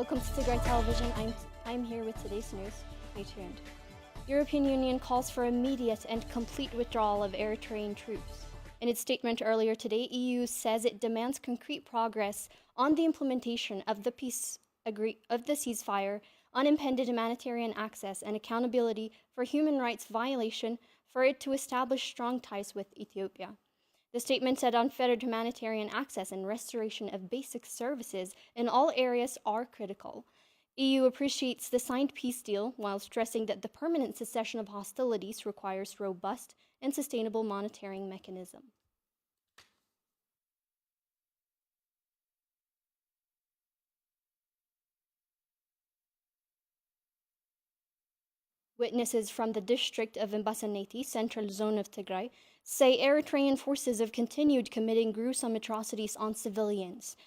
welcome to Tigray Television. I'm here with today's news. Stay tuned. European Union calls for immediate and complete withdrawal of Eritrean troops. In its statement earlier today, EU says it demands concrete progress on the implementation of the ceasefire, unimpeded humanitarian access, and accountability for human rights violation for it to establish strong ties with Ethiopia. The statement said unfettered humanitarian access and restoration of basic services in all areas are critical. EU appreciates the signed peace deal while stressing that the permanent cessation of hostilities requires robust and sustainable monitoring mechanism. Witnesses from the district of Mbasaneti, central zone of Tigray, say Eritrean forces have continued committing gruesome atrocities on civilians.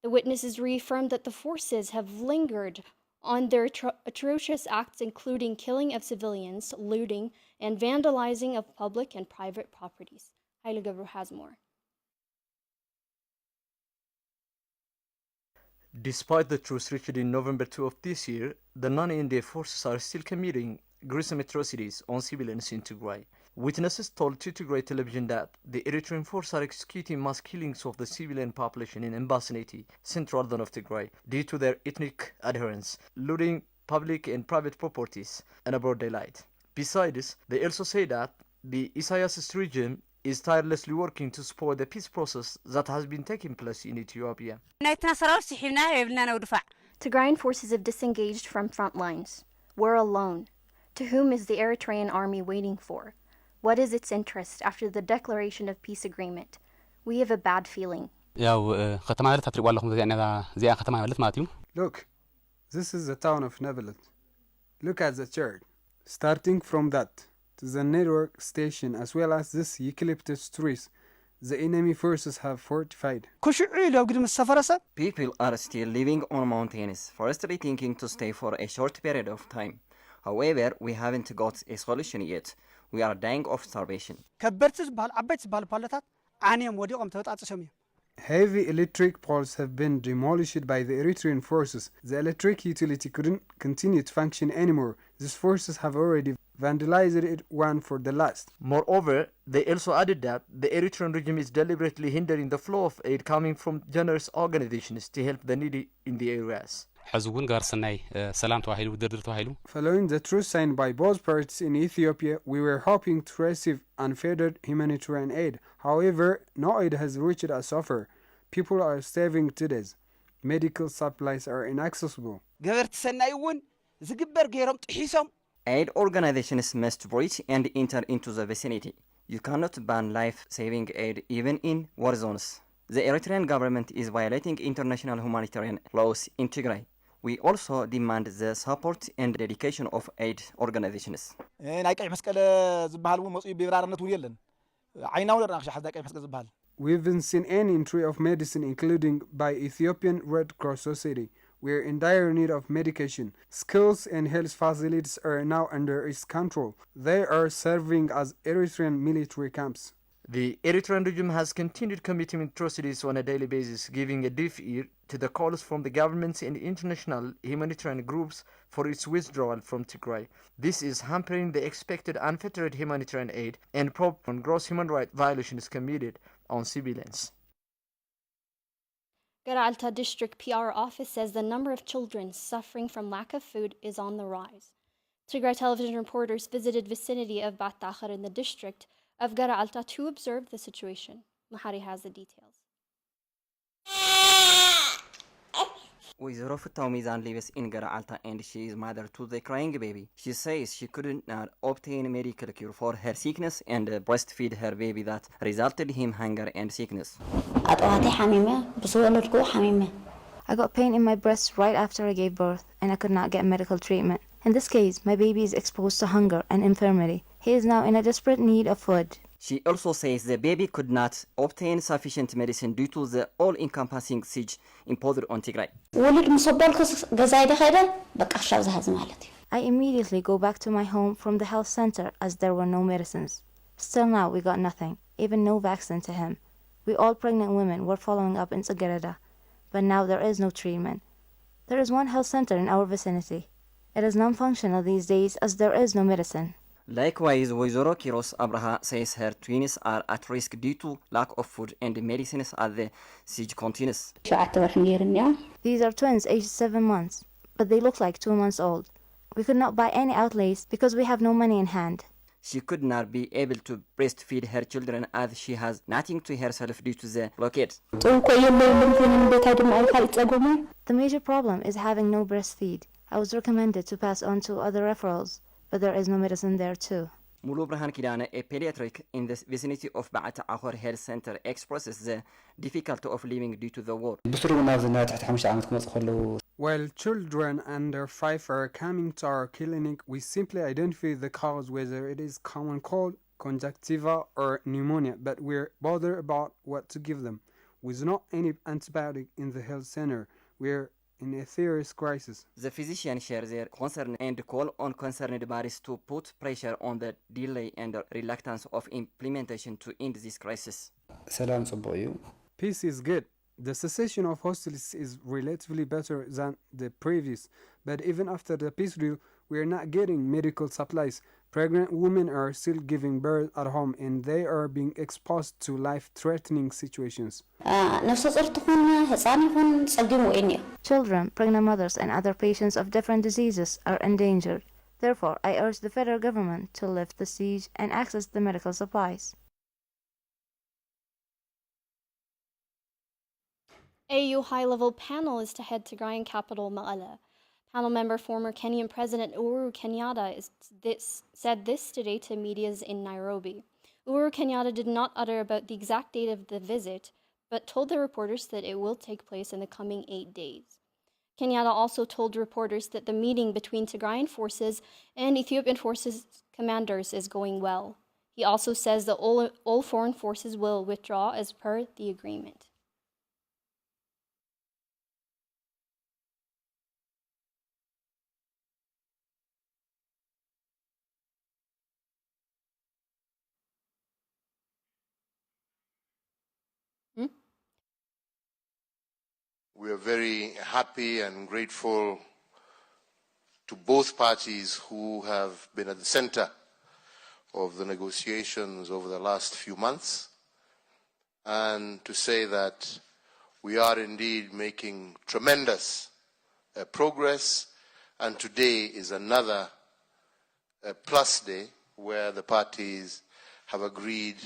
The witnesses reaffirmed that the forces have lingered on their atrocious acts, including killing of civilians, looting, and vandalizing of public and private properties. Haile Gabru has more. Despite the truce reached in November 2 of this year, the non-NDF forces are still committing gruesome atrocities on civilians in Tigray. Witnesses told to Tigray television that the Eritrean forces are executing mass killings of the civilian population in Mbasaneti, central zone of Tigray, due to their ethnic adherence, looting public and private properties, and broad daylight. Besides, they also say that the Isaias regime is tirelessly working to support the peace process that has been taking place in Ethiopia. Tigrayan forces have disengaged from front lines. We're alone. To whom is the Eritrean army waiting for? What is its interest after the declaration of peace agreement? We have a bad feeling. Look, this is the town of Nevelet. Look at the chart. Starting from that to the network station as well as this eucalyptus trees, the enemy forces have fortified. People are still living on mountains, forestry thinking to stay for a short period of time. However, we haven't got a solution yet. We are dying of starvation. Heavy electric poles have been demolished by the Eritrean forces. The electric utility couldn't continue to function anymore. These forces have already vandalized it one for the last. Moreover, they also added that the Eritrean regime is deliberately hindering the flow of aid coming from generous organizations to help the needy in the areas. Following the truce signed by both parties in Ethiopia, we were hoping to receive unfettered humanitarian aid. However, no aid has reached us so far. People are starving to death. Medical supplies are inaccessible. Aid organizations must reach and enter into the vicinity. You cannot ban life-saving aid even in war zones. The Eritrean government is violating international humanitarian laws in Tigray. We also demand the support and dedication of aid organizations. We haven't seen any entry of medicine, including by Ethiopian Red Cross Society. We are in dire need of medication. Schools and health facilities are now under its control. They are serving as Eritrean military camps. The Eritrean regime has continued committing atrocities on a daily basis, giving a deaf ear to the calls from the governments and international humanitarian groups for its withdrawal from Tigray. This is hampering the expected unfettered humanitarian aid and probe on gross human rights violations committed on civilians. Garalta District PR office says the number of children suffering from lack of food is on the rise. Tigray television reporters visited vicinity of Bat Takhar in the district of Garalta to observe the situation. Mahari has the details. Wizaro Futaw Mizan lives in Garalta and she is mother to the crying baby. She says she couldn't obtain medical cure for her sickness and breastfeed her baby that resulted in hunger and sickness. I got pain in my breast right after I gave birth and I could not get medical treatment. In this case, my baby is exposed to hunger and infirmity. He is now in a desperate need of food. She also says the baby could not obtain sufficient medicine due to the all-encompassing siege imposed on Tigray. I immediately go back to my home from the health center as there were no medicines. Still now we got nothing, even no vaccine to him. We all pregnant women were following up in Tigray, but now there is no treatment. There is one health center in our vicinity. It is non-functional these days as there is no medicine. Likewise, Wizoro Kiros Abraha says her twins are at risk due to lack of food and medicines as the siege continues. These are twins aged 7 months, but they look like 2 months old. We could not buy any outlays because we have no money in hand. She could not be able to breastfeed her children as she has nothing to herself due to the blockade. The major problem is having no breastfeed. I was recommended to pass on to other referrals, but there is no medicine there too. Mulu Brahan Kidana, a pediatric in the vicinity of Ba'at Ahor Health Center, expresses the difficulty of living due to the war. While children under 5 are coming to our clinic, we simply identify the cause, whether it is common cold, conjunctiva, or pneumonia, but we're bothered about what to give them. With not any antibiotic in the health center, we're in a serious crisis. The physicians share their concern and call on concerned bodies to put pressure on the delay and reluctance of implementation to end this crisis. Peace is good. The cessation of hostilities is relatively better than the previous, but even after the peace deal, we are not getting medical supplies. Pregnant women are still giving birth at home and they are being exposed to life-threatening situations. Children, pregnant mothers, and other patients of different diseases are endangered. Therefore, I urge the federal government to lift the siege and access the medical supplies. AU high-level panel is to head Tigrayan capital Mekelle. Panel member former Kenyan President Uhuru Kenyatta said this today to medias in Nairobi. Uhuru Kenyatta did not utter about the exact date of the visit, but told the reporters that it will take place in the coming 8 days. Kenyatta also told reporters that the meeting between Tigrayan forces and Ethiopian forces commanders is going well. He also says that all foreign forces will withdraw as per the agreement. We are very happy and grateful to both parties who have been at the center of the negotiations over the last few months, and to say that we are indeed making tremendous progress, and today is another plus day where the parties have agreed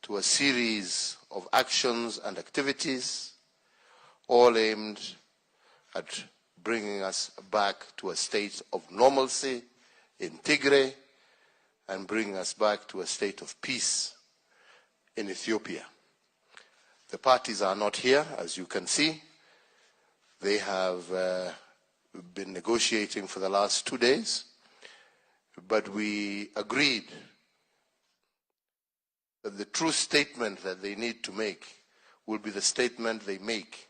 to a series of actions and activities all aimed at bringing us back to a state of normalcy in Tigray and bringing us back to a state of peace in Ethiopia. The parties are not here, as you can see. They have been negotiating for the last 2 days, but we agreed that the true statement that they need to make will be the statement they make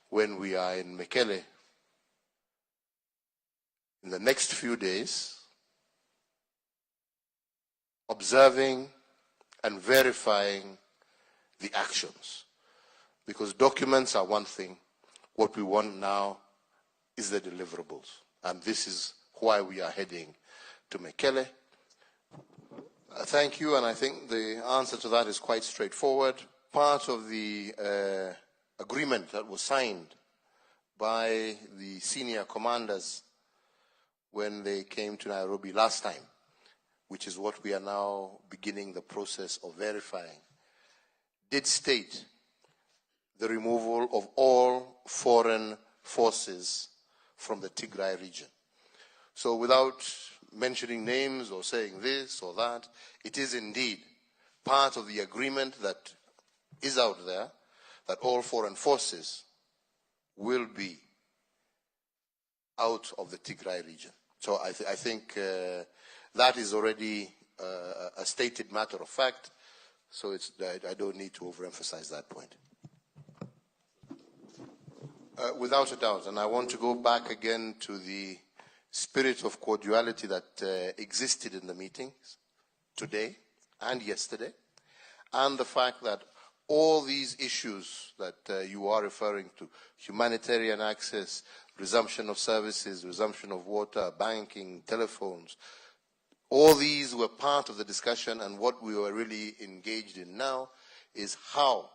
when we are in Mekelle in the next few days, observing and verifying the actions. Because documents are one thing, what we want now is the deliverables. And this is why we are heading to Mekelle. Thank you, and I think the answer to that is quite straightforward. Part of the agreement that was signed by the senior commanders when they came to Nairobi last time, which is what we are now beginning the process of verifying, did state the removal of all foreign forces from the Tigray region. So without mentioning names or saying this or that, it is indeed part of the agreement that is out there that all foreign forces will be out of the Tigray region. So I think that is already a stated matter of fact, so I don't need to overemphasize that point. Without a doubt, and I want to go back again to the spirit of cordiality that existed in the meetings today and yesterday, and the fact that all these issues that you are referring to, humanitarian access, resumption of services, resumption of water, banking, telephones, all these were part of the discussion, and what we were really engaged in now is how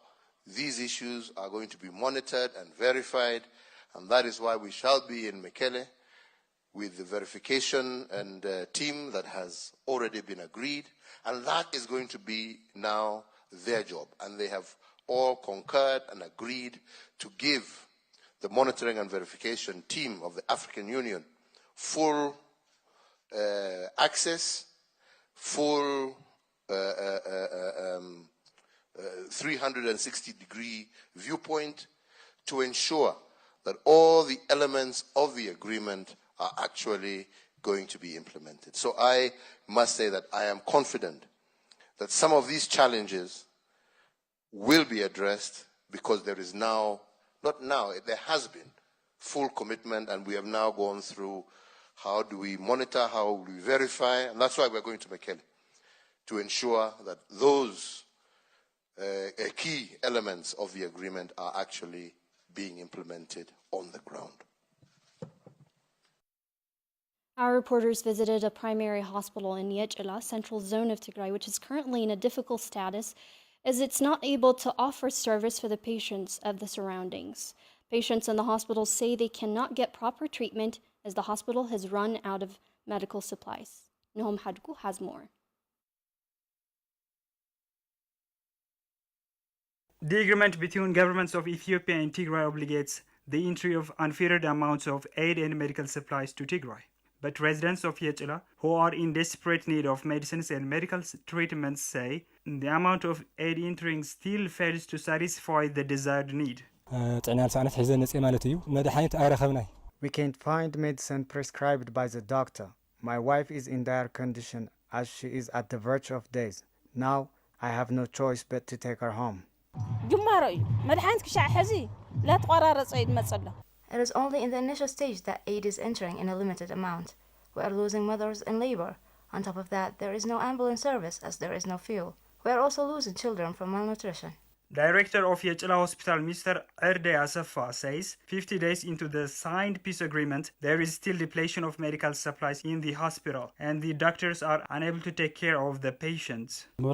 these issues are going to be monitored and verified, and that is why we shall be in Mekelle with the verification and team that has already been agreed, and that is going to be now their job, and they have all concurred and agreed to give the monitoring and verification team of the African Union full access, full 360-degree viewpoint to ensure that all the elements of the agreement are actually going to be implemented. So I must say that I am confident that some of these challenges will be addressed because there is now, not now, there has been full commitment, and we have now gone through how do we monitor, how do we verify, and that's why we're going to Mekelle, to ensure that those key elements of the agreement are actually being implemented on the ground. Our reporters visited a primary hospital in Yechila, central zone of Tigray, which is currently in a difficult status as it's not able to offer service for the patients of the surroundings. Patients in the hospital say they cannot get proper treatment as the hospital has run out of medical supplies. Nohom Hadku has more. The agreement between governments of Ethiopia and Tigray obligates the entry of unfettered amounts of aid and medical supplies to Tigray. But residents of Yechila, who are in desperate need of medicines and medical treatments, say the amount of aid entering still fails to satisfy the desired need. We can't find medicine prescribed by the doctor. My wife is in dire condition as she is at the verge of death. Now I have no choice but to take her home. It is only in the initial stage that aid is entering in a limited amount. We are losing mothers in labor. On top of that, there is no ambulance service as there is no fuel. We are also losing children from malnutrition. Director of Yechila Hospital, Mr. Erde Asafa, says 50 days into the signed peace agreement, there is still depletion of medical supplies in the hospital, and the doctors are unable to take care of the patients. We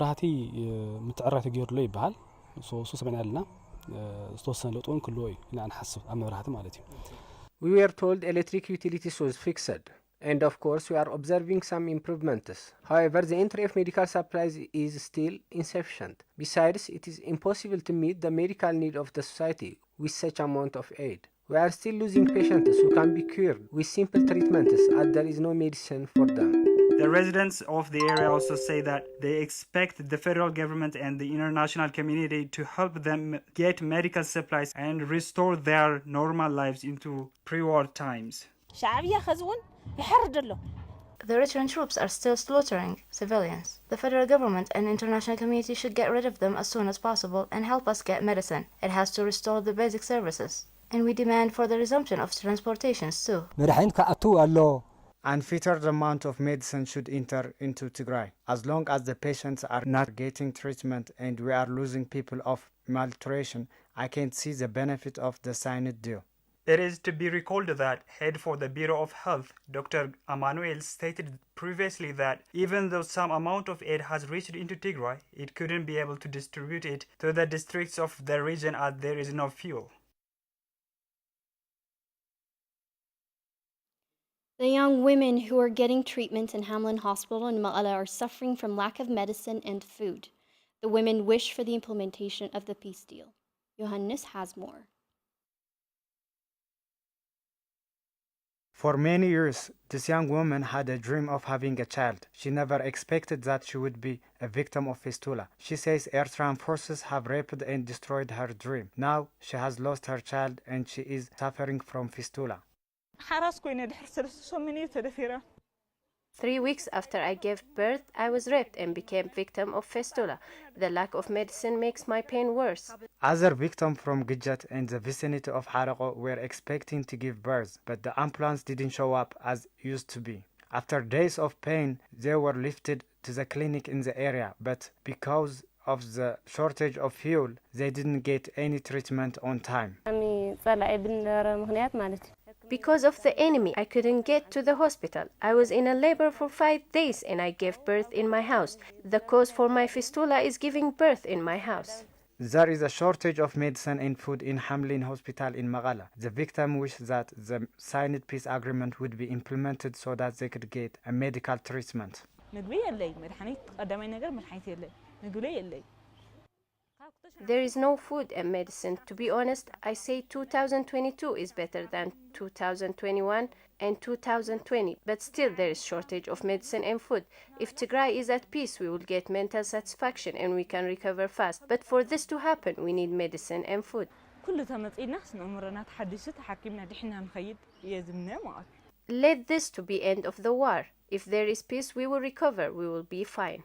were told electric utilities was fixed, and of course we are observing some improvements. However, the entry of medical supplies is still insufficient. Besides, it is impossible to meet the medical need of the society with such amount of aid. We are still losing patients who can be cured with simple treatments as there is no medicine for them. The residents of the area also say that they expect the federal government and the international community to help them get medical supplies and restore their normal lives into pre-war times. The Eritrean troops are still slaughtering civilians. The federal government and international community should get rid of them as soon as possible and help us get medicine. It has to restore the basic services. And we demand for the resumption of transportations too. Unfettered amount of medicine should enter into Tigray. As long as the patients are not getting treatment and we are losing people of malnutrition, I can't see the benefit of the signed deal. It is to be recalled that head for the Bureau of Health, Dr. Emmanuel, stated previously that even though some amount of aid has reached into Tigray, it couldn't be able to distribute it to the districts of the region as there is no fuel. The young women who are getting treatment in Hamlin Hospital in Ma'ala are suffering from lack of medicine and food. The women wish for the implementation of the peace deal. Johannes has more. For many years, this young woman had a dream of having a child. She never expected that she would be a victim of fistula. She says Eritrean forces have raped and destroyed her dream. Now she has lost her child and she is suffering from fistula. 3 weeks after I gave birth, I was raped and became victim of fistula. The lack of medicine makes my pain worse. Other victims from Gijat and the vicinity of Harako were expecting to give birth, but the ambulance didn't show up as used to be. After days of pain, they were lifted to the clinic in the area, but because of the shortage of fuel, they didn't get any treatment on time. Because of the enemy, I couldn't get to the hospital. I was in a labor for 5 days and I gave birth in my house. The cause for my fistula is giving birth in my house. There is a shortage of medicine and food in Hamlin Hospital in Magala. The victim wished that the signed peace agreement would be implemented so that they could get a medical treatment. There is no food and medicine. To be honest, I say 2022 is better than 2021 and 2020, but still there is shortage of medicine and food. If Tigray is at peace, we will get mental satisfaction and we can recover fast. But for this to happen, we need medicine and food. Let this to be end of the war. If there is peace, we will recover. We will be fine.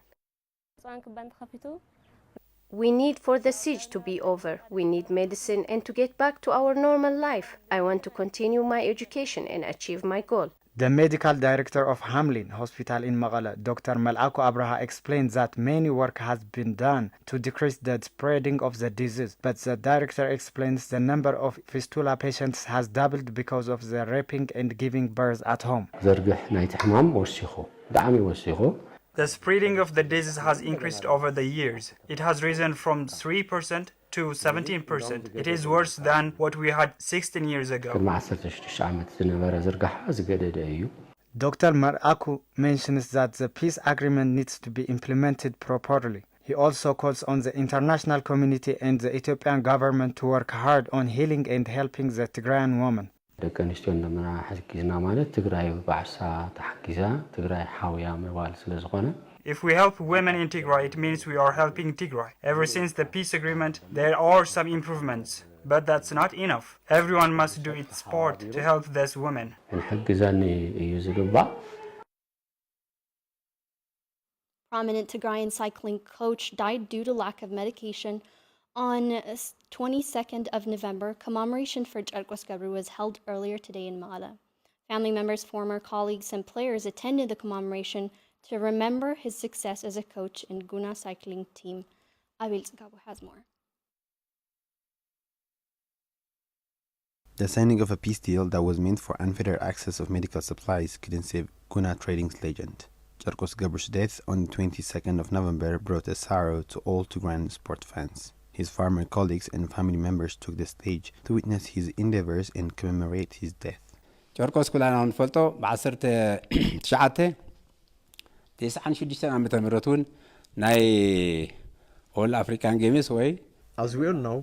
We need for the siege to be over. We need medicine and to get back to our normal life. I want to continue my education and achieve my goal. The medical director of Hamlin Hospital in Magala, Dr. Malaku Abraha, explained that many work has been done to decrease the spreading of the disease, but the director explains the number of fistula patients has doubled because of the raping and giving birth at home. The spreading of the disease has increased over the years. It has risen from 3% to 17%. It is worse than what we had 16 years ago. Dr. Maraku mentions that the peace agreement needs to be implemented properly. He also calls on the international community and the Ethiopian government to work hard on healing and helping the Tigrayan women. If we help women in Tigray, it means we are helping Tigray. Ever since the peace agreement, there are some improvements, but that's not enough. Everyone must do its part to help these women. Prominent Tigrayan cycling coach died due to lack of medication. On 22nd of November, commemoration for Cherkos Gabru was held earlier today in Mala. Family members, former colleagues, and players attended the commemoration to remember his success as a coach in Guna cycling team. Abil Tsgabu has more. The signing of a peace deal that was meant for unfettered access of medical supplies couldn't save Guna trading's legend. Cherkos Gabru's death on the 22nd of November brought a sorrow to all Tigrayan sport fans. His former colleagues and family members took the stage to witness his endeavors and commemorate his death. ቸርቆስ ኩላና ንፈልጦ ብ1996 ዓመተ ምህረት እውን ናይ ኦል አፍሪካን ጌምስ ወይ As we all know,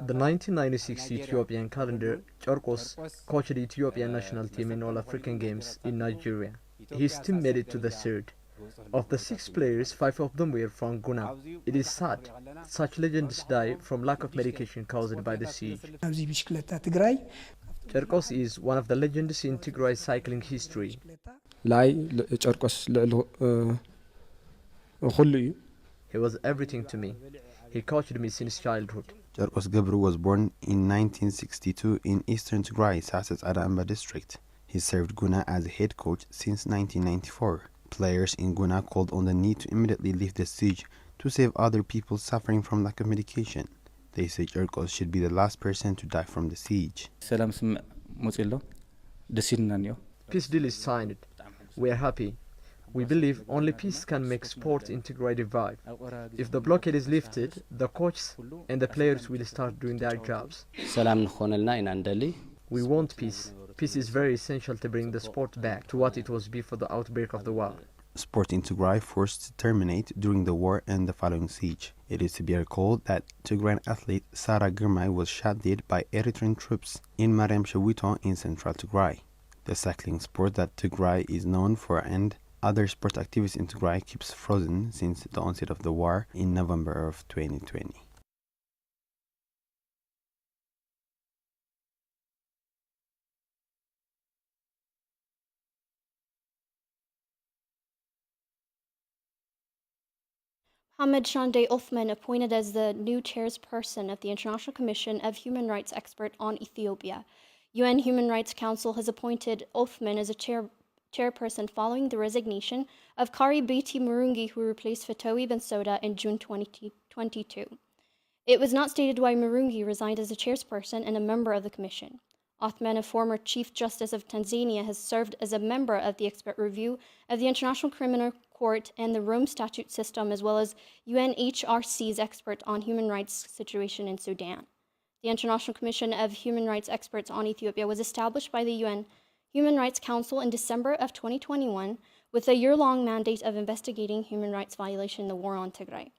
the 1996 Ethiopian calendar, Cherkos coached the Ethiopian national team in All African Games in Nigeria. His team made it to the third. Of the 6 players, 5 of them were from Guna. It is sad. Such legends die from lack of medication caused by the siege. Cherkos is one of the legends in Tigray cycling history. He was everything to me. He coached me since childhood. Cherkos Gabru was born in 1962 in eastern Tigray, Sasas Aramba district. He served Guna as a head coach since 1994. Players in Guna called on the need to immediately leave the siege to save other people suffering from lack of medication. They say Cherkos should be the last person to die from the siege. Peace deal is signed. We are happy. We believe only peace can make sport in Tigray revive. If the blockade is lifted, the coaches and the players will start doing their jobs. We want peace. Peace is very essential to bring the sport back to what it was before the outbreak of the war. Sport in Tigray forced to terminate during the war and the following siege. It is to be recalled that Tigrayan athlete Sara Girmay was shot dead by Eritrean troops in Marem Shawito in central Tigray. The cycling sport that Tigray is known for and other sport activities in Tigray keeps frozen since the onset of the war in November of 2020. Mohamed Shande Othman appointed as the new chairperson of the International Commission of Human Rights Expert on Ethiopia. UN Human Rights Council has appointed Othman as a chairperson following the resignation of Kari Biti Murungi, who replaced Fatowi Bensouda in June 2022. It was not stated why Murungi resigned as a chairperson and a member of the commission. Othman, a former Chief Justice of Tanzania, has served as a member of the expert review of the International Criminal Court and the Rome Statute system, as well as UNHRC's expert on human rights situation in Sudan. The International Commission of Human Rights Experts on Ethiopia was established by the UN Human Rights Council in December of 2021 with a year-long mandate of investigating human rights violation in the war on Tigray.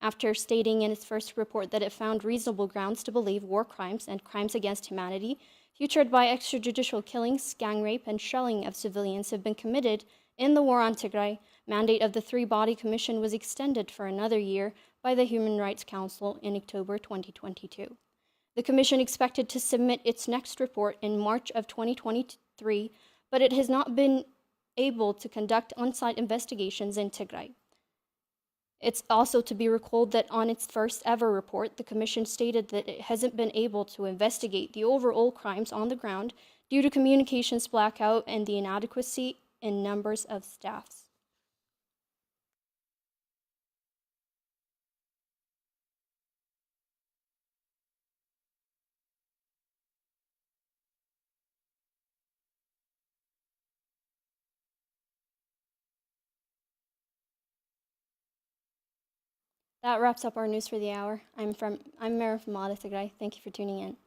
After stating in its first report that it found reasonable grounds to believe war crimes and crimes against humanity, featured by extrajudicial killings, gang rape, and shelling of civilians have been committed in the war on Tigray, mandate of the three-body commission was extended for another year by the Human Rights Council in October 2022. The commission expected to submit its next report in March of 2023, but it has not been able to conduct on-site investigations in Tigray. It's also to be recalled that on its first ever report, the Commission stated that it hasn't been able to investigate the overall crimes on the ground due to communications blackout and the inadequacy in numbers of staffs. That wraps up our news for the hour. I'm Mara from Tigray. Thank you for tuning in.